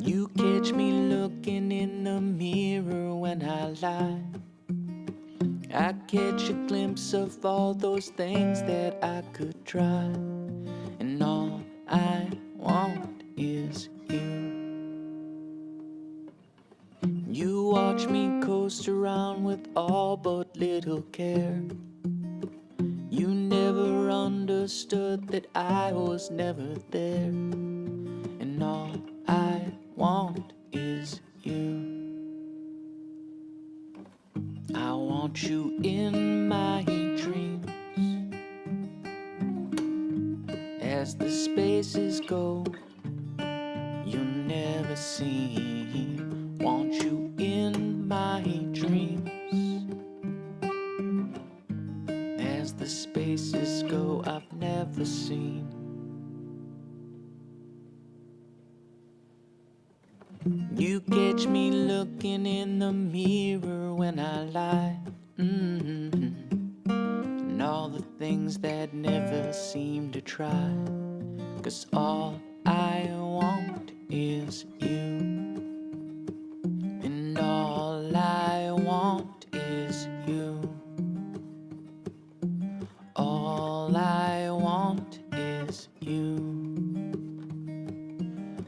You catch me looking in the mirror when I lie. I catch a glimpse of all those things that I could try, and all I want is you. You watch me coast around with all but little care. You never understood that I was never there, and all I want is you. I want you in my dreams. As the spaces go, you'll never see. Want you in my dreams. As the spaces go, I've never seen. You catch me looking in the mirror when I lie. And all the things that never seem to try. 'Cause all I want is you. And all I want is you. All I want is you.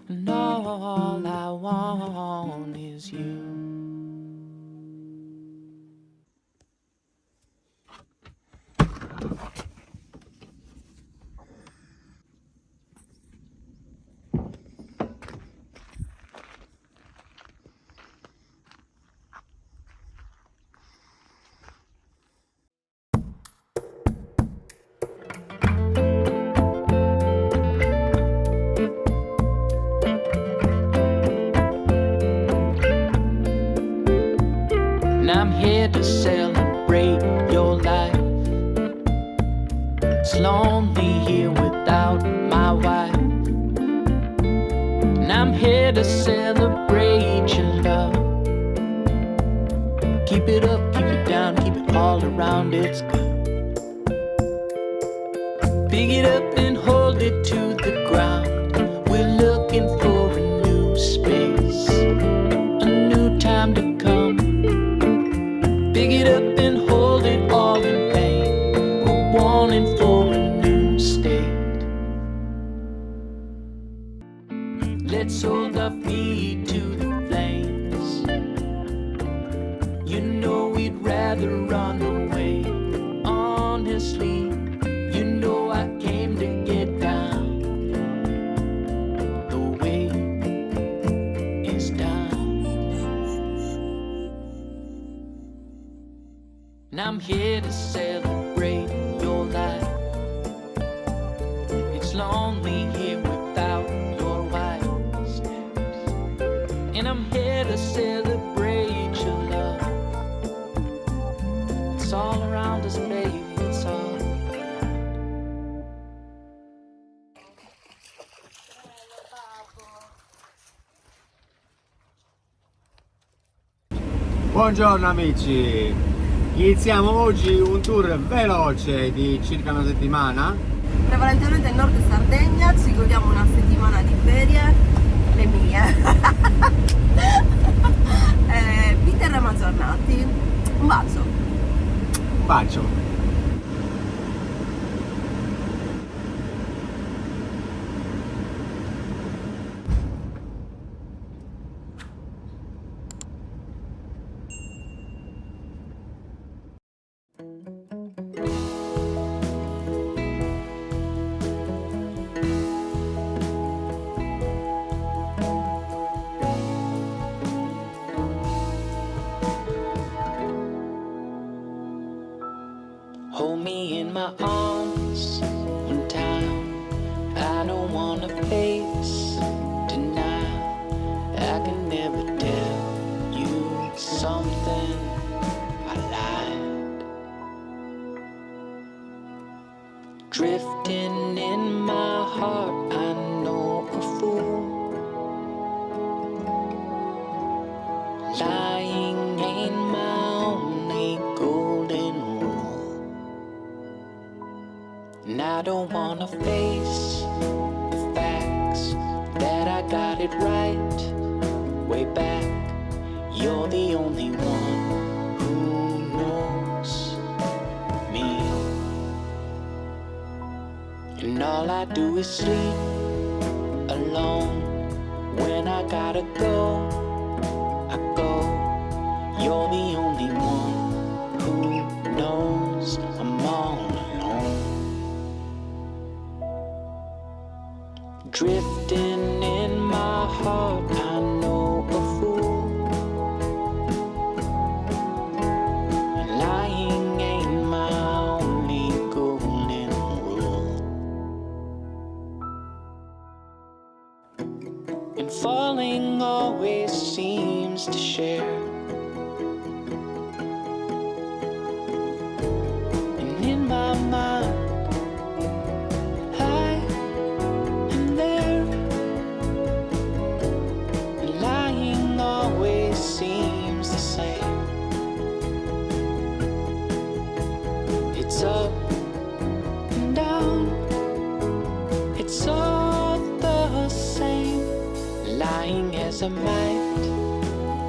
And all I want is you. And I'm here to celebrate your life. It's lonely here without my wife. And I'm here to celebrate your love. Keep it up, keep it down, keep it all around, it's good. Pick it up and hold it to the ground. We're looking for a new space, a new time to come. Pick it up and hold it all in vain. We're wanting for a new state. Let's hold our feet to the flames. You know we'd rather run away. Honestly, you know I came to get down. The weight is down. And I'm here to celebrate your life. It's lonely here without your wife's steps. And I'm here to celebrate your love. It's all around us, baby, it's all. Buongiorno amici, iniziamo oggi un tour veloce di circa una settimana. Prevalentemente nord Sardegna, ci godiamo una settimana di ferie, le mie. Vi terremo aggiornati. Un bacio. Un bacio. Hold me in my arms one time. I don't wanna face tonight. I can never tell you something I lied. Drifting in my heart, I know a fool. Lying ain't my only golden rule. And I don't wanna face the facts that I got it right way back. You're the only one who knows me. And all I do is sleep alone. When I gotta go, I go. You're the only one who knows I'm all alone. Drifting in my heart, I know a fool. Lying ain't my only golden rule. And falling always seems to share. And in my mind, I am there. Lying always seems the same. It's up and down, it's all the same. Lying as I might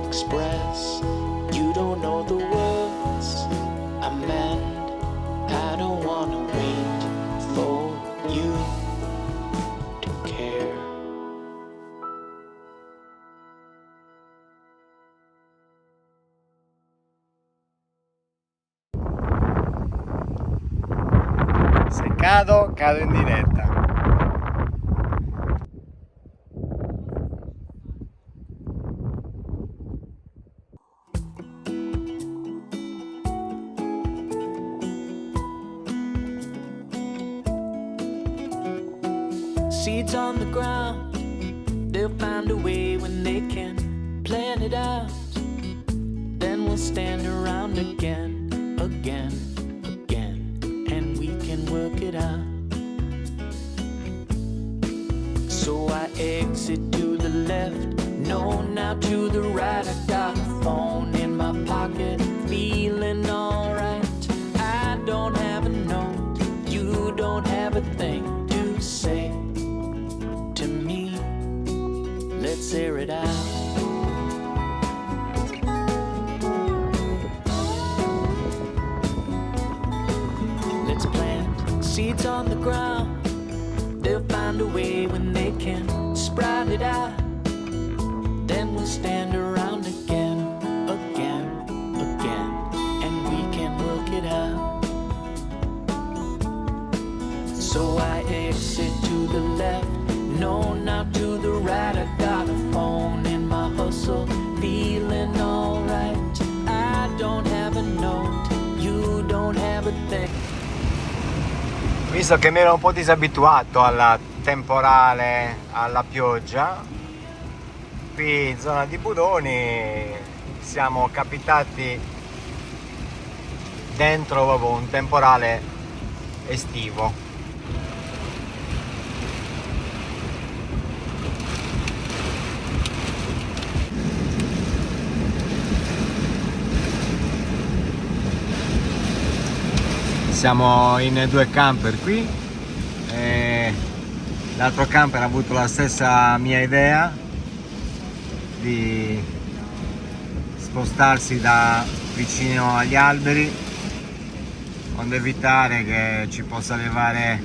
express, you don't know the words I meant. I don't wanna wait for you to care. Se cado in diretta. Seeds on the ground, they'll find a way when they can plan it out. Then we'll stand around again, again, again, and we can work it out. So I exit to the left, no, now to the right. I got a phone in my pocket, feeling alright. I don't have a note, you don't have a thing to say to me. Let's air it out. Let's plant seeds on the ground. They'll find a way when they can sprout it out. Then we'll stand around again, again, again, and we can work it out. So I exit to the left, no, now to the right. I got a phone in my hustle, feeling alright. I don't have a note, you don't have a thing. Visto che mi ero un po' disabituato al temporale, alla pioggia, qui in zona di Budoni siamo capitati dentro proprio un temporale estivo. Siamo in due camper qui e l'altro camper ha avuto la stessa mia idea di spostarsi da vicino agli alberi, onde evitare che ci possa arrivare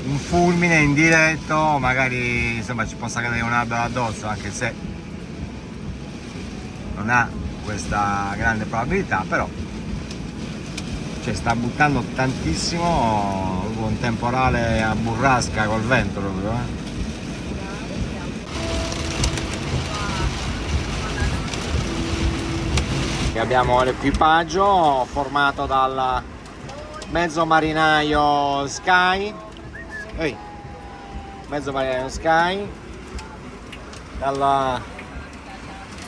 un fulmine in diretto, magari insomma ci possa cadere un albero addosso, anche se non ha questa grande probabilità, però sta buttando tantissimo, un temporale a burrasca col vento proprio, E abbiamo l'equipaggio formato dal mezzo marinaio Sky,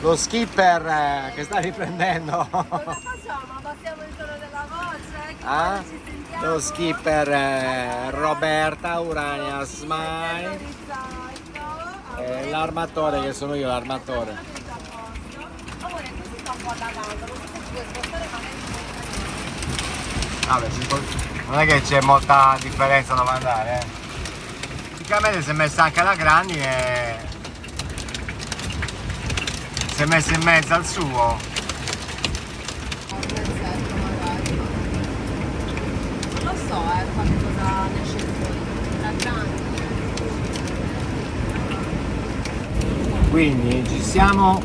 lo skipper che sta riprendendo. Cosa facciamo? Passiamo il tono della voce? Ci sentiamo? Lo skipper Roberta Urania Smile e l'armatore che sono io, l'armatore. Non è che c'è molta differenza dove andare, logicamente si è messa anche la grandine, si è messa in mezzo al suo. Non lo so, qualche cosa ne esce fuori. La grande. Quindi ci siamo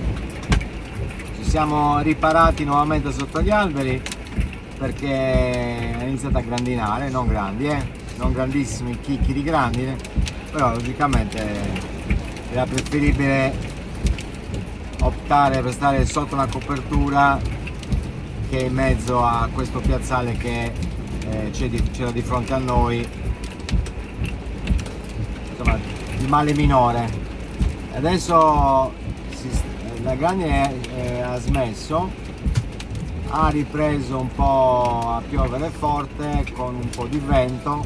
riparati nuovamente sotto gli alberi perché è iniziato a grandinare, non grandi, non grandissimi chicchi di grandine, però logicamente era preferibile optare per stare sotto una copertura che in mezzo a questo piazzale che c'era di fronte a noi, insomma, il male minore. Adesso la grandine ha smesso, ha ripreso un po' a piovere forte con un po' di vento,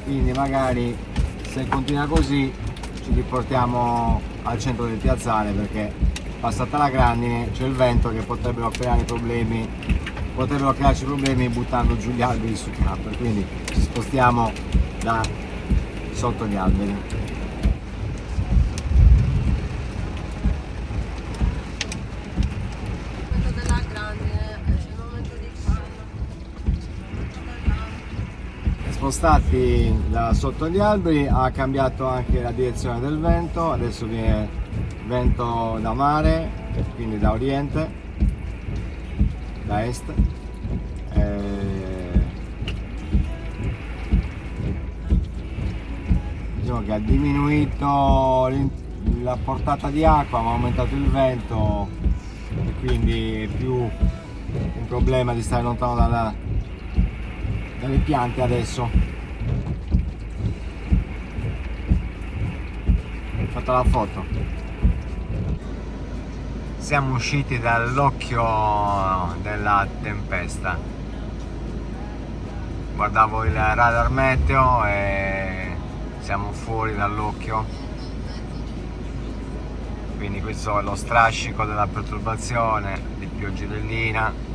quindi magari se continua così ci riportiamo al centro del piazzale, perché passata la grandine c'è il vento che potrebbero crearci problemi buttando giù gli alberi sul camper, quindi ci spostiamo da sotto gli alberi. Spostati da sotto gli alberi, ha cambiato anche la direzione del vento, adesso viene vento da mare, quindi da oriente, da est. Diciamo che ha diminuito la portata di acqua, ma ha aumentato il vento e quindi è più un problema di stare lontano dalle piante adesso. Ho fatto la foto. Siamo usciti dall'occhio della tempesta. Guardavo il radar meteo e siamo fuori dall'occhio. Quindi questo è lo strascico della perturbazione di pioggerellina.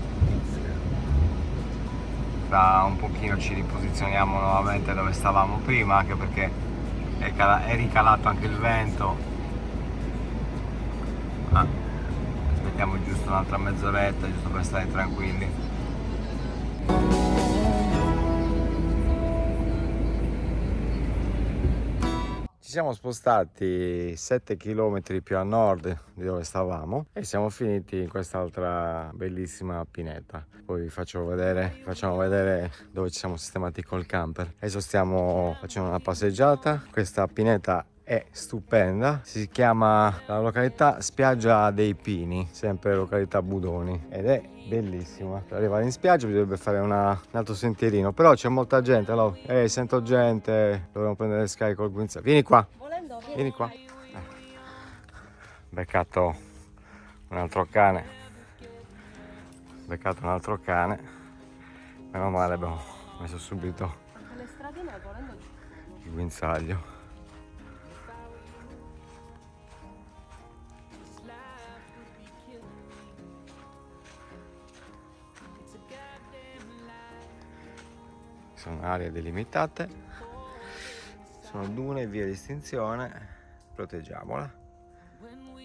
Tra un pochino ci riposizioniamo nuovamente dove stavamo prima, anche perché è ricalato anche il vento. Aspettiamo giusto un'altra mezz'oretta, giusto per stare tranquilli. Ci siamo spostati 7 km più a nord di dove stavamo e siamo finiti in quest'altra bellissima pineta. Poi vi facciamo vedere dove ci siamo sistemati col camper. Adesso stiamo facendo una passeggiata. Questa pineta è stupenda, si chiama la località Spiaggia dei Pini, sempre località Budoni, ed è bellissima. Per arrivare in spiaggia bisognerebbe fare un altro sentierino, però c'è molta gente. Allora, sento gente, dovremmo prendere le scale col guinzaglio. Vieni qua, vieni qua. Beccato un altro cane, meno male abbiamo messo subito il guinzaglio. Sono aree delimitate, sono dune, vie di estinzione, proteggiamola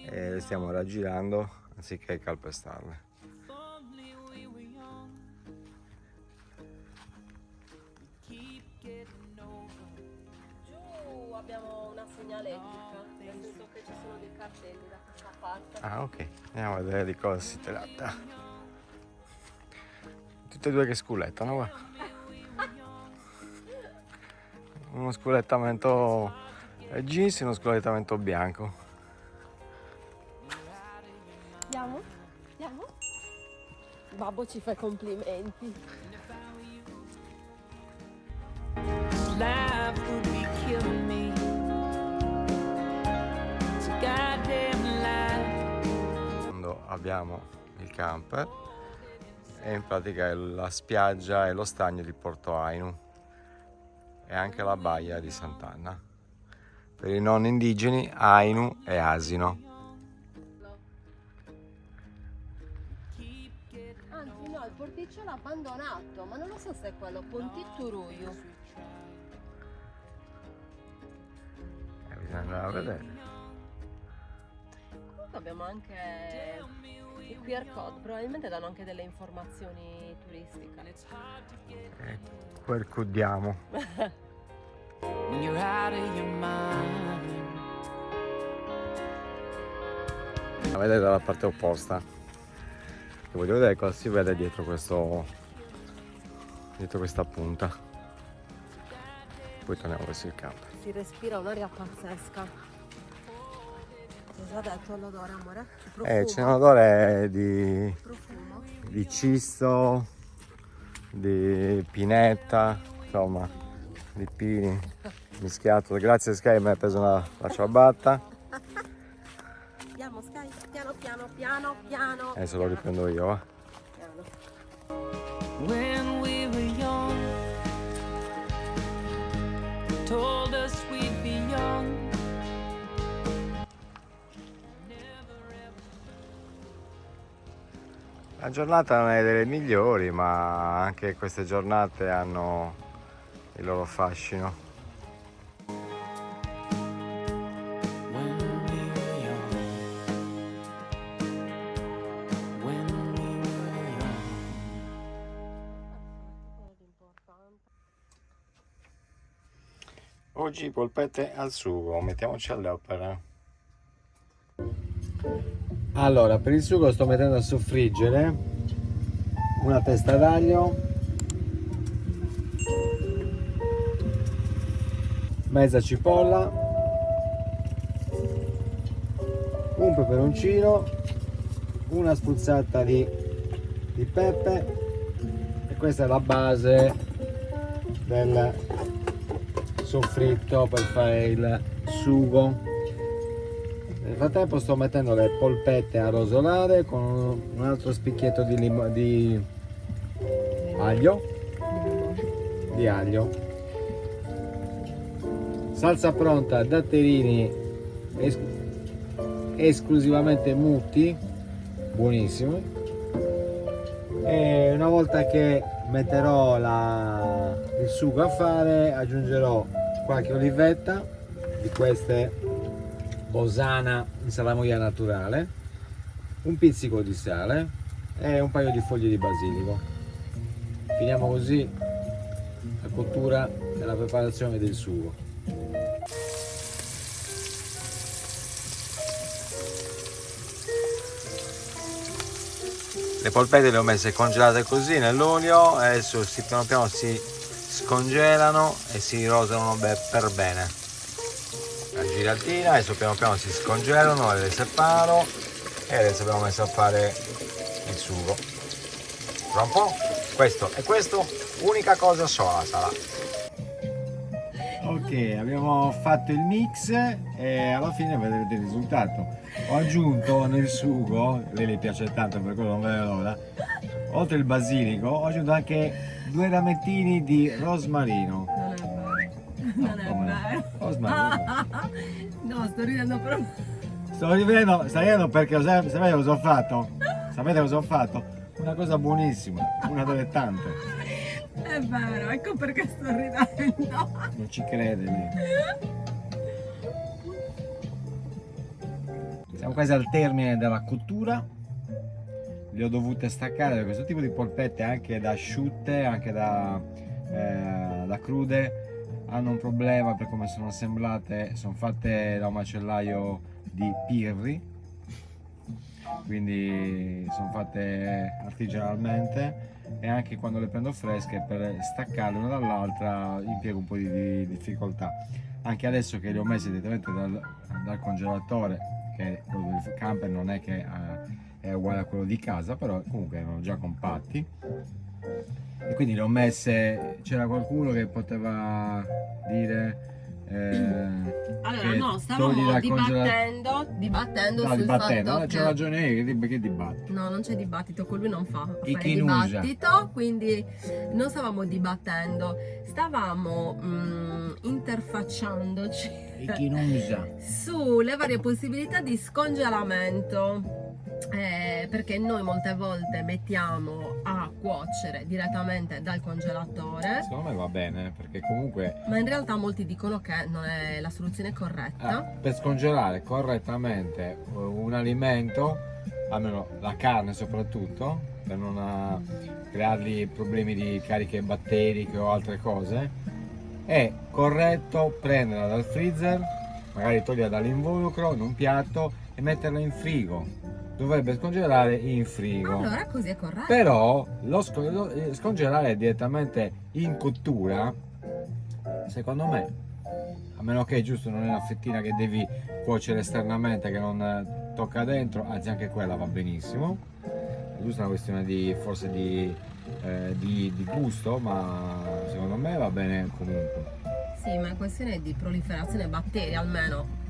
e le stiamo raggirando anziché calpestarle. Giù abbiamo una segnaletica, nel senso che ci sono dei cartelli da questa parte. Ah, ok, andiamo a vedere di cosa si tratta. Tutte e due che sculettano, guarda. Uno sculettamento jeans e uno sculettamento bianco. Andiamo? Andiamo? Babbo ci fa i complimenti. Life would be killing me. It's a goddamn lie. Quando abbiamo il camper e in pratica è la spiaggia e lo stagno di Porto Ainu e anche la baia di Sant'Anna. Per i non indigeni Ainu e Asino. Anzi no, il porticciolo abbandonato, ma non lo so se è quello, Pontitturuiu. andare a vedere. Comunque abbiamo anche il QR code, probabilmente danno anche delle informazioni turistiche. Percudiamo. When you're out of your mind. La vedete dalla parte opposta. E voglio vedere cosa si vede dietro questa punta. Poi torniamo verso il camper. Si respira un'aria pazzesca. Cosa ha detto l'odore, amore? Il C'è un odore profumo. di cisto, di pineta, insomma, di pini mischiato. Grazie Sky, mi hai preso la ciabatta. Andiamo Sky, piano. Adesso lo riprendo io, va. Piano. When we were young, told us we'd be young. La giornata non è delle migliori, ma anche queste giornate hanno il loro fascino. When we were young. When we were young. Oggi polpette al sugo, mettiamoci all'opera. Allora, per il sugo sto mettendo a soffriggere una testa d'aglio, mezza cipolla, un peperoncino, una spruzzata di pepe, e questa è la base del soffritto per fare il sugo. Nel frattempo sto mettendo le polpette a rosolare con un altro spicchietto di aglio. Salsa pronta, datterini esclusivamente muti, buonissimi. E una volta che metterò il sugo a fare, aggiungerò qualche olivetta di queste Osana in salamoia naturale, un pizzico di sale e un paio di foglie di basilico. Finiamo così la cottura e la preparazione del sugo. Le polpette le ho messe congelate così nell'olio e adesso piano piano si scongelano e si rosano per bene. La giratina, adesso piano piano si scongelano, le separo e adesso abbiamo messo a fare il sugo. Tra un po' questo e questo, unica cosa sola sarà. Ok, abbiamo fatto il mix e alla fine vedrete il risultato. Ho aggiunto nel sugo, lei le piace tanto per quello non vedo l'ora, oltre il basilico ho aggiunto anche 2 ramettini di rosmarino. Non è vero. Rosmarino. No, sto ridendo proprio. Sto ridendo perché sapete cosa ho fatto? Sapete cosa ho fatto? Una cosa buonissima, una delle tante. È vero, ecco perché sto ridendo. Non ci crede lì. Siamo quasi al termine della cottura. Le ho dovute staccare, questo tipo di polpette anche da asciutte, anche da crude, hanno un problema per come sono assemblate, sono fatte da un macellaio di Pirri, quindi sono fatte artigianalmente, e anche quando le prendo fresche per staccarle una dall'altra impiego un po' di difficoltà. Anche adesso che le ho messe direttamente dal congelatore, che quello del camper non è che è uguale a quello di casa, però comunque erano già compatti. E quindi le ho messe, c'era qualcuno che poteva dire allora no, stavamo dibattendo sul fatto che... C'è ragione, che dibattito? No, non c'è dibattito, con lui non fa E fare chi usa? dibattito, quindi non stavamo dibattendo, stavamo interfacciandoci E chi non usa? sulle varie possibilità di scongelamento. perché noi molte volte mettiamo a cuocere direttamente dal congelatore, Secondo me va bene, perché comunque ma in realtà molti dicono che non è la soluzione corretta. per scongelare correttamente un alimento, almeno la carne soprattutto, per non creargli problemi di cariche batteriche o altre cose, è corretto prenderla dal freezer, magari toglierla dall'involucro in un piatto e metterla in frigo. Dovrebbe scongelare in frigo. Allora così è corretto. Però scongelare direttamente in cottura, secondo me, a meno che giusto non è una fettina che devi cuocere esternamente, che non tocca dentro, anzi anche quella va benissimo. È giusto una questione di forse di gusto, ma secondo me va bene comunque. Sì, ma è questione di proliferazione batteri almeno.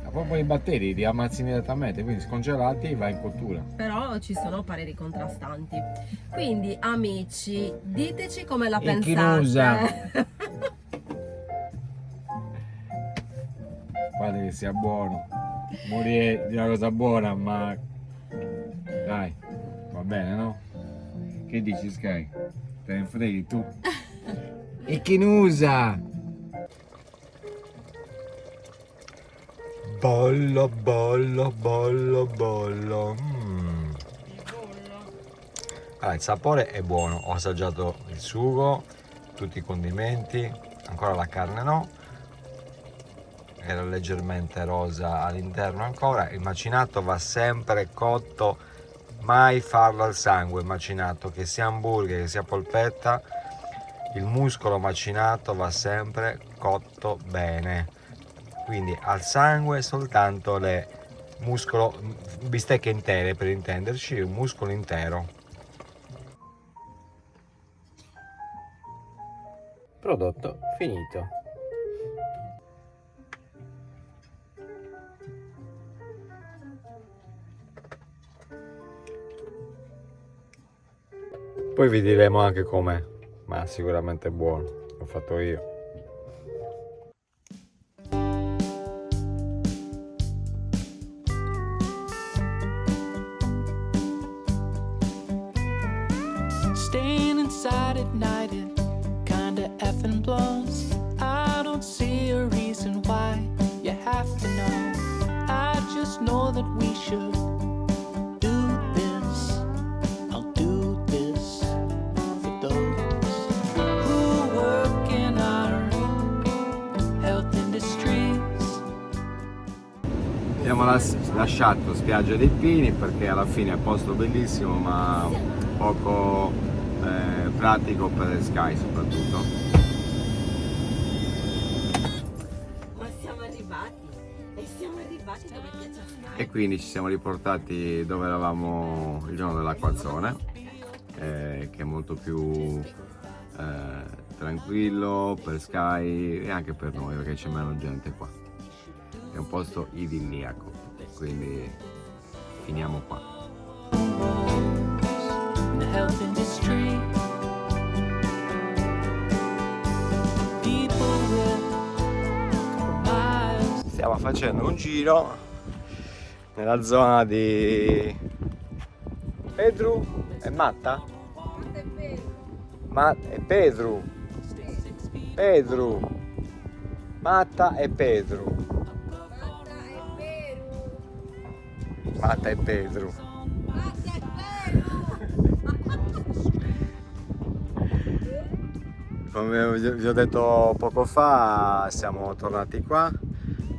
Ma proprio i batteri li ammazzi immediatamente, quindi scongelati va in cottura. Però ci sono pareri contrastanti. Quindi amici, diteci come la E chi lo usa? pensate. Guarda che sia buono. Morire di una cosa buona, ma dai, va bene, no? Che dici, Sky? Te ne freghi tu? E chi ne usa? Bollo, bollo, bollo, bollo. Allora, il sapore è buono. Ho assaggiato il sugo, tutti i condimenti, ancora la carne no. Era leggermente rosa all'interno ancora. Il macinato va sempre cotto, mai farlo al sangue. Il macinato, che sia hamburger, che sia polpetta, il muscolo macinato va sempre cotto bene. Quindi al sangue soltanto le bistecche intere, per intenderci, il muscolo intero. Prodotto finito. Poi vi diremo anche com'è, ma sicuramente è buono, l'ho fatto io. Staying inside at night, it kinda effing blows. I don't see a reason why you have to know. I just know that we should do this. I'll do this for those who work in our health industries. Abbiamo lasciato Spiaggia dei Pini perché alla fine è un posto bellissimo, ma poco pratico per Sky soprattutto. Ma siamo arrivati dove piace a Sky. E quindi ci siamo riportati dove eravamo il giorno dell'acquazzone, che è molto più tranquillo per Sky e anche per noi perché c'è meno gente qua. È un posto idilliaco, quindi finiamo qua. The health industry. People with compromise. Stiamo facendo un giro nella zona di Pedro e Matta? E Pedro. Pedro. Matta e Pedro. Matta e Pedro. Come vi ho detto poco fa, siamo tornati qua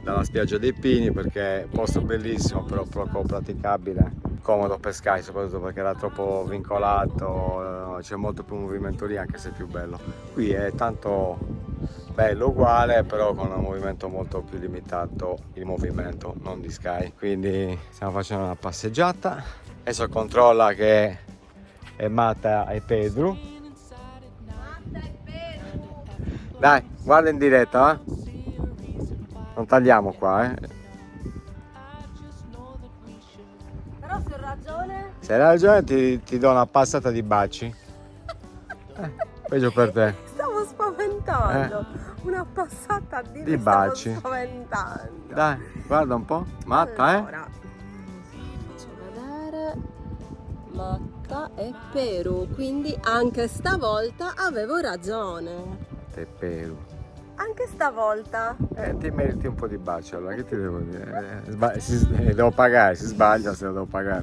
dalla Spiaggia dei Pini perché è un posto bellissimo, però poco praticabile, comodo per Sky soprattutto perché era troppo vincolato, c'è molto più movimento lì anche se è più bello. Qui è tanto bello uguale, però con un movimento molto più limitato, il movimento non di Sky. Quindi stiamo facendo una passeggiata, adesso controlla che è Matta e Pedro. Dai, guarda in diretta, non tagliamo qua, Però se ho ragione. Se hai ragione ti do una passata di baci. Peggio per te. Stavo spaventando. Una passata di Di baci. Stavo spaventando. Dai, guarda un po'. Matta, Allora, faccio vedere. Matta e Peru, quindi anche stavolta avevo ragione. Te Peru. Anche stavolta. Ti meriti un po' di bacio, allora che ti devo dire? Devo pagare, si sbaglia se lo devo pagare.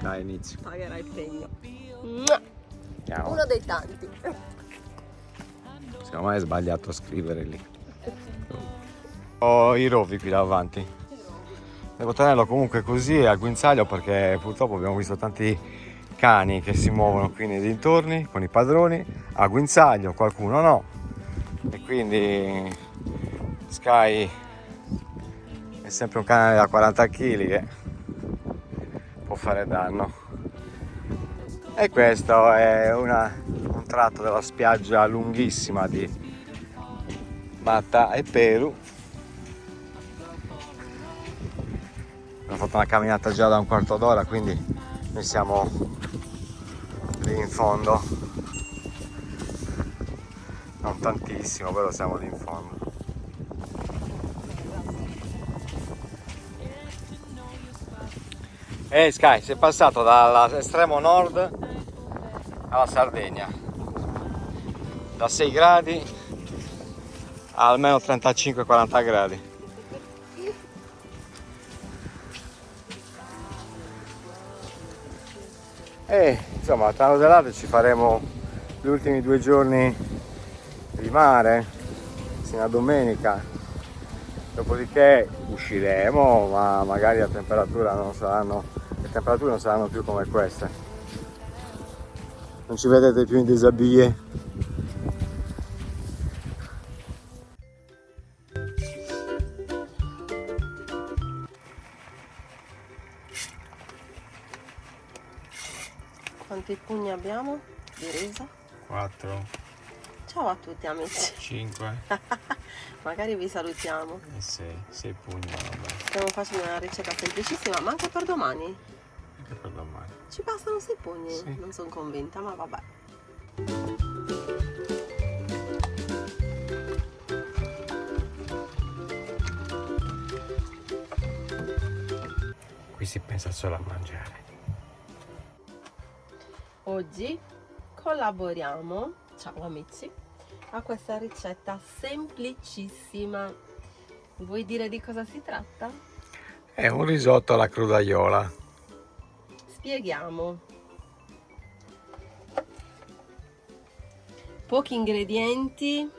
Dai, inizio. Pagherai il pegno. Andiamo. Uno dei tanti. Secondo me è sbagliato a scrivere lì. Ho i rovi qui davanti. Devo tenerlo comunque così a guinzaglio perché purtroppo abbiamo visto tanti cani che si muovono qui nei dintorni con i padroni a guinzaglio, qualcuno no. E quindi Sky è sempre un cane da 40 kg che può fare danno. E questo è un tratto della spiaggia lunghissima di Matta e Peru. Abbiamo fatto una camminata già da un quarto d'ora, quindi noi siamo lì in fondo. Non tantissimo, però siamo lì in fondo. E Sky, sei passato dall'estremo nord alla Sardegna, da 6 gradi a almeno 35-40 gradi. E insomma a Tanodellate ci faremo gli ultimi 2 giorni di mare fino a domenica, dopodiché usciremo, ma magari le temperature non saranno più come queste. Non ci vedete più in disabille. Quanti pugni abbiamo di riso? 4, Ciao a tutti amici. 5 Magari vi salutiamo. e 6 pugni, vabbè. Stiamo facendo una ricetta semplicissima, ma anche per domani. Anche per domani. Ci bastano 6 pugni? Sì. Non sono convinta, ma vabbè. Qui si pensa solo a mangiare. Oggi collaboriamo, ciao amici, a questa ricetta semplicissima. Vuoi dire di cosa si tratta? È un risotto alla crudaiola. Spieghiamo. Pochi ingredienti,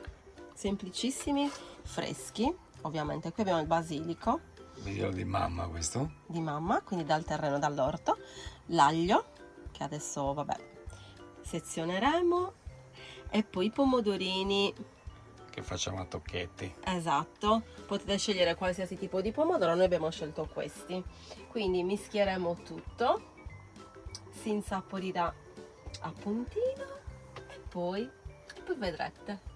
semplicissimi, freschi. Ovviamente qui abbiamo il basilico Video di mamma questo. di mamma, quindi dal terreno, dall'orto, l'aglio, che adesso vabbè sezioneremo, e poi i pomodorini. Che facciamo a tocchetti. Esatto, potete scegliere qualsiasi tipo di pomodoro, noi abbiamo scelto questi. Quindi mischieremo tutto, si insaporirà a puntino e poi vedrete.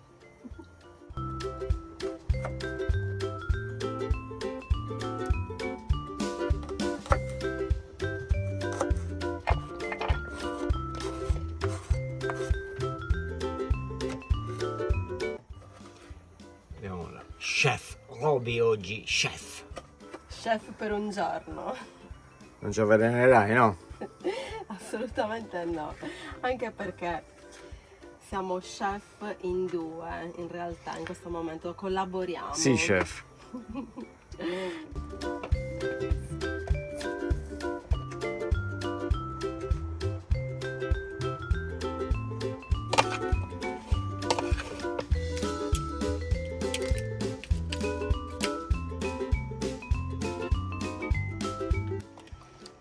Chef Roby oggi, chef. Chef per un giorno? Non ci avvelenerai, no? Assolutamente no, anche perché siamo chef in 2 in realtà in questo momento, collaboriamo. Sì, chef.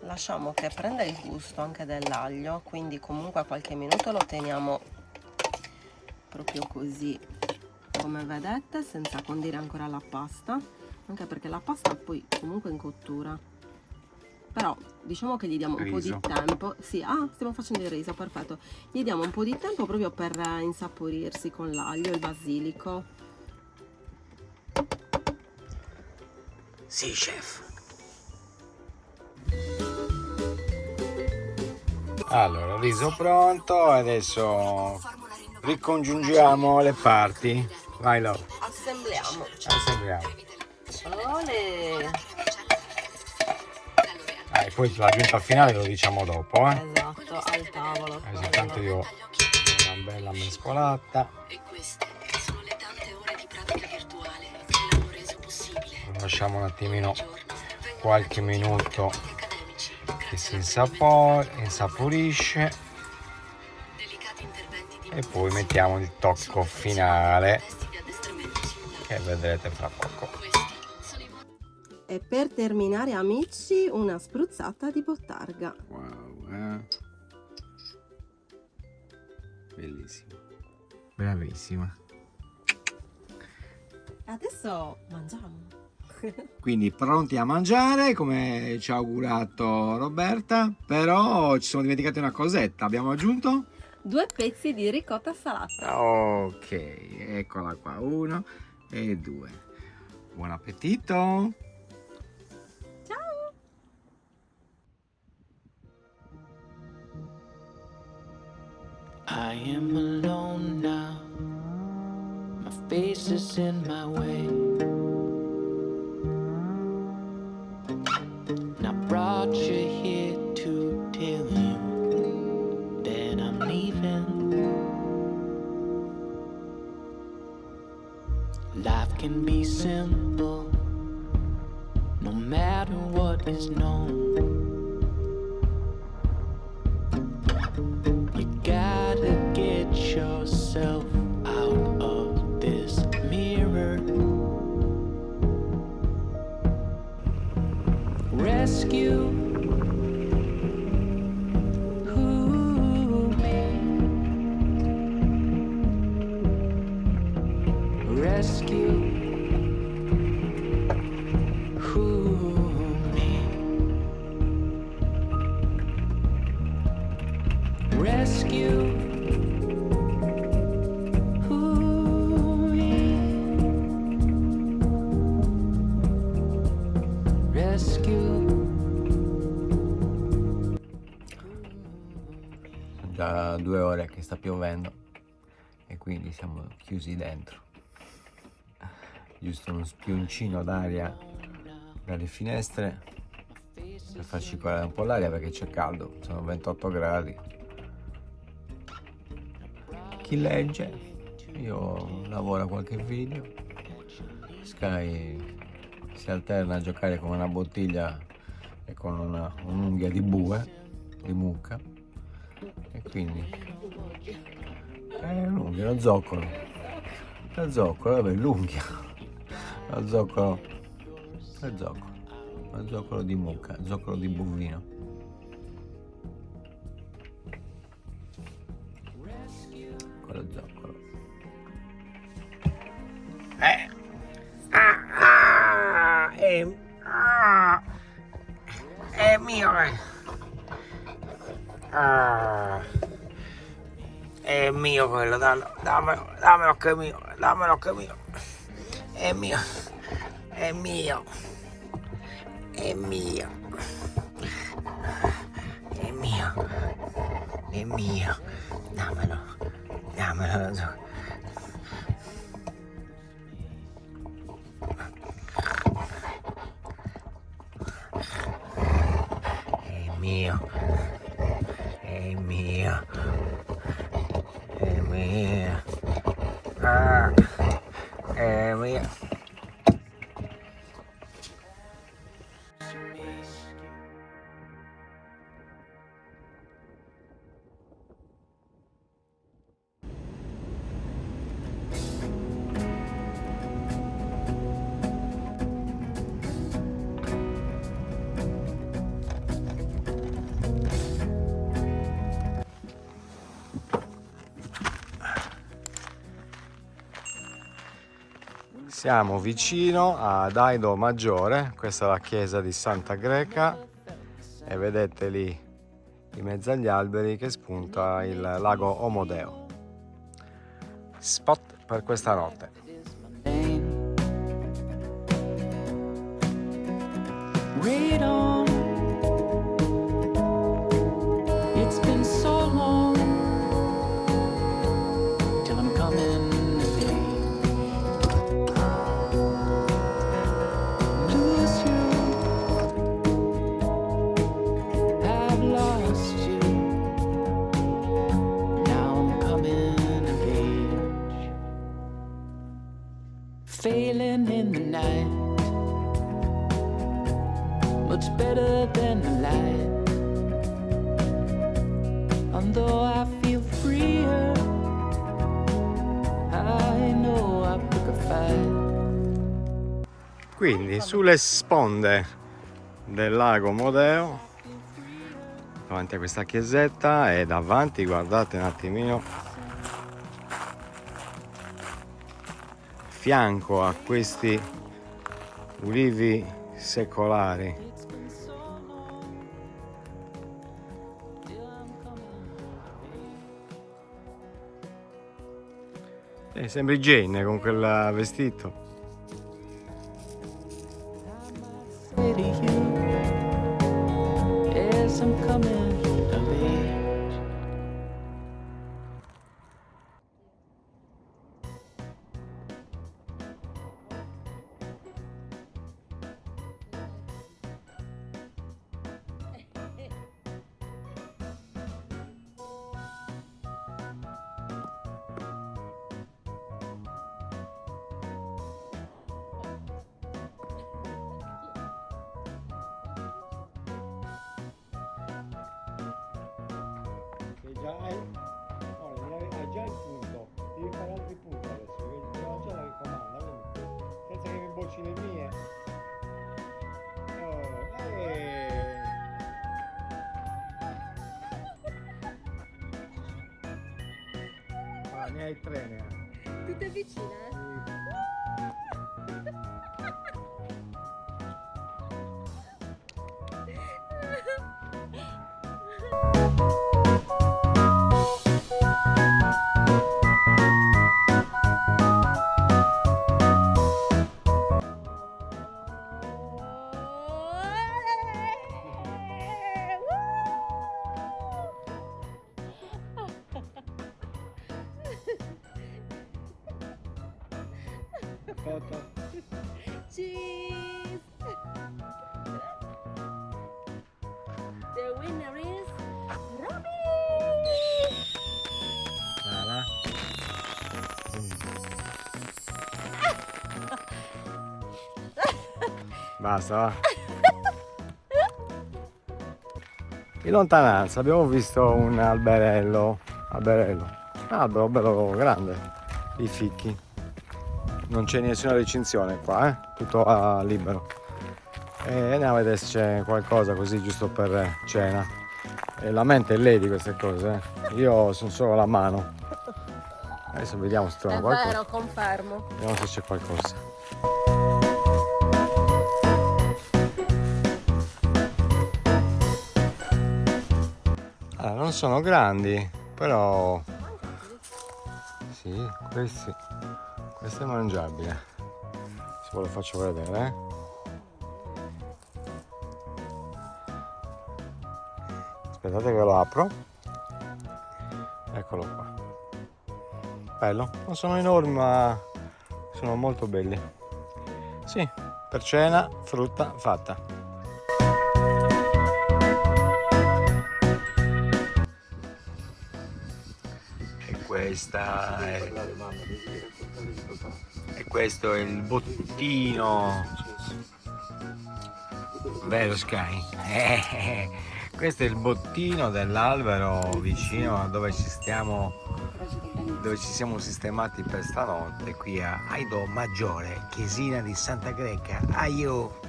Lasciamo che prenda il gusto anche dell'aglio, quindi comunque qualche minuto lo teniamo proprio così, come vedete, senza condire ancora la pasta, anche perché la pasta poi comunque è in cottura. Però diciamo che gli diamo un po' di tempo. Sì, stiamo facendo il riso, perfetto. Gli diamo un po' di tempo proprio per insaporirsi con l'aglio e il basilico. Sì, chef. Allora, riso pronto, adesso ricongiungiamo le parti. Vai, Love. Assembliamo. Assembliamo. Olè. Vai, poi l'aggiunta finale lo diciamo dopo, Esatto, al tavolo. Intanto io una bella mescolata. E queste sono le tante ore di pratica virtuale che l'hanno reso possibile. Lo lasciamo un attimino, Giorno vengono qualche raggiunti minuto risultati accademici che si grazie all'aumento insaporisce delicati interventi di e poi mettiamo il tocco finale testi di addestramento simulati. che vedrete fra poco. Questi sono i E per terminare, amici, una spruzzata di bottarga. Wow, bellissimo, bravissima. Adesso mangiamo. Quindi pronti a mangiare come ci ha augurato Roberta, però ci siamo dimenticati una cosetta, abbiamo aggiunto 2 pezzi di ricotta salata. ok, eccola qua, 1 e 2. Buon appetito. Ciao! I am alone now. My face is in my way. And I brought you here to tell you that I'm leaving. Life can be simple, no matter what is known. You gotta get yourself out of this mirror. Rescue who me. Rescue who me. Rescue who me. Rescue. Sono già 2 ore che sta piovendo e quindi siamo chiusi dentro. Giusto uno spioncino d'aria dalle finestre per far circolare un po' l'aria perché c'è caldo, sono 28 gradi. Chi legge? Io lavoro a qualche video. Sky si alterna a giocare con una bottiglia e con un'unghia di bue, di mucca, e quindi l'unghia, lo zoccolo, vabbè, l'unghia, lo zoccolo di mucca, zoccolo di bovino. Quello zoccolo. È mio, è mio quello, dammelo che è mio, è mio, è mio, è mio, è mio, è mio, dammelo. È mio, è mio, è mio, è mio. Siamo vicino ad Aido Maggiore, questa è la chiesa di Santa Greca e vedete lì in mezzo agli alberi che spunta il lago Omodeo. Spot per questa notte. Read on. It's been so long till I'm coming of age. Lose you Flying in the night, much better than the light. And though I feel freer, I know I pick a fight. Quindi sulle sponde del lago Modeo, davanti a questa chiesetta, e davanti, guardate un attimino, fianco a questi ulivi secolari. Sembri Jane con quel vestito. Say to you, as I'm coming of age. Hai già il punto, devi fare altri punti adesso, perché ho già la ricomanda, quindi senza che mi bocci le mie. Ne hai 3, ne hai. Tutte vicine? Foto. Cheese! The winner is Robby! Voilà. Basta, va. In lontananza abbiamo visto un albero, albero bello grande, i fichi. Non c'è nessuna recinzione qua, tutto libero. E andiamo a vedere se c'è qualcosa così giusto per cena. E la mente è lei di queste cose, io sono solo la mano. Adesso vediamo se troviamo qualcosa. È vero, confermo. Vediamo se c'è qualcosa. Allora, non sono grandi, però sì, questo è mangiabile. Se ve lo faccio vedere, Aspettate che lo apro. Eccolo qua. Bello, non sono enormi ma sono molto belli. Sì, per cena, frutta fatta. E questo è il bottino, vero Sky? Questo è il bottino dell'albero vicino a dove ci siamo sistemati per stanotte, qui a Aido Maggiore, chiesina di Santa Greca. Aio!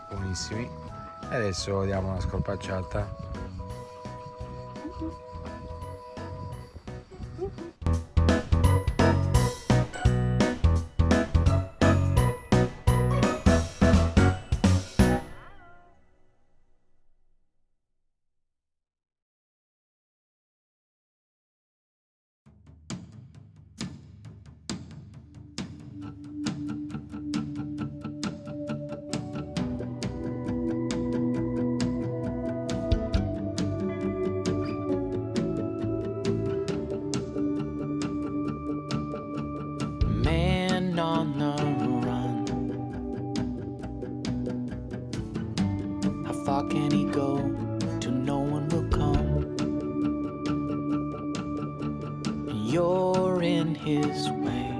Buonissimi. E adesso diamo una scorpacciata. Man on the run, how far can he go till no one will come? And you're in his way,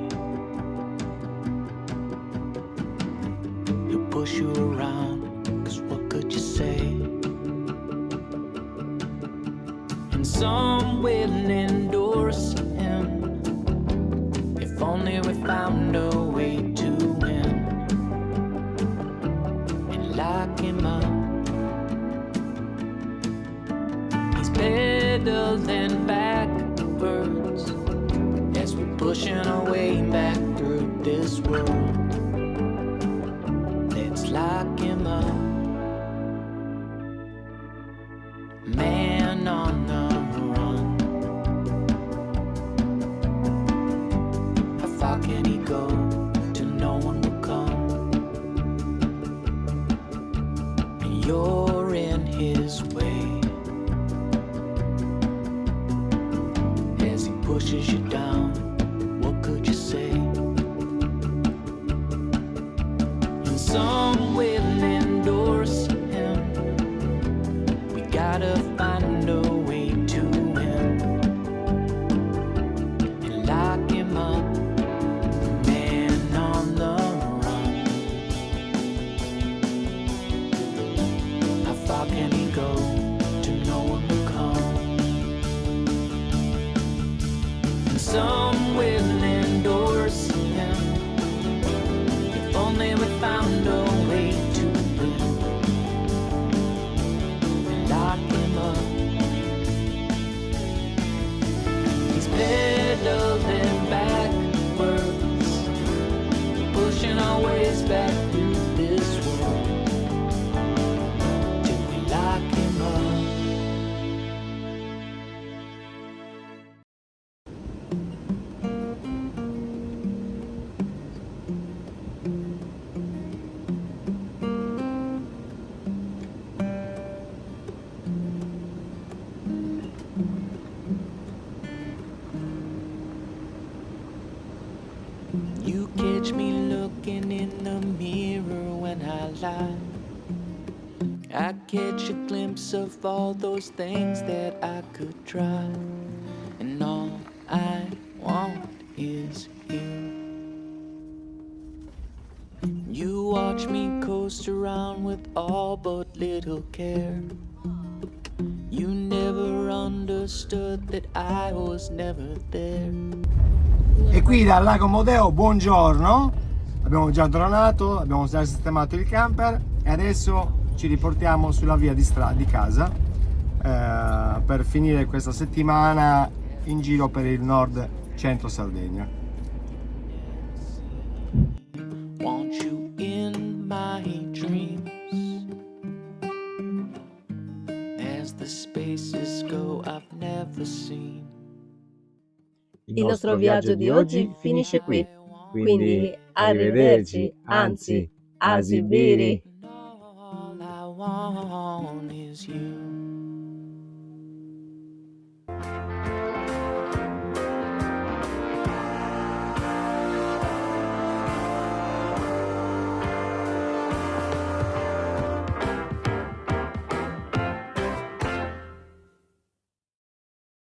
push you around, 'cause what could you say? And some will endorse him, if only we found a way to win and lock him up. He's pedaling backwards as we're pushing our way back through this world. Let's lock him up. Man on the run. How far can he go till no one will come? And you're in his way as he pushes you down. What could you say? And some will endorse him. We gotta find a way to win and lock him up. Man on the run. How far can he go till no one will come? And some will endorse him, if only we found a way to win and lock him up. He's pedaling backwards, pushing our ways back through this world till we lock him up. You catch me looking in the mirror when I lie. I catch a glimpse of all those things that I could try, and all I want is you. You watch me coast around with all but little care. You never understood that I was never there. E qui dal lago Modeo, buongiorno, abbiamo già dronato, abbiamo già sistemato il camper e adesso ci riportiamo sulla via di casa per finire questa settimana in giro per il nord centro Sardegna. Want you in my dreams. As the spaces go I've never seen. Il nostro viaggio di oggi finisce qui, quindi arrivederci, anzi, a Sibiri. All I want is you.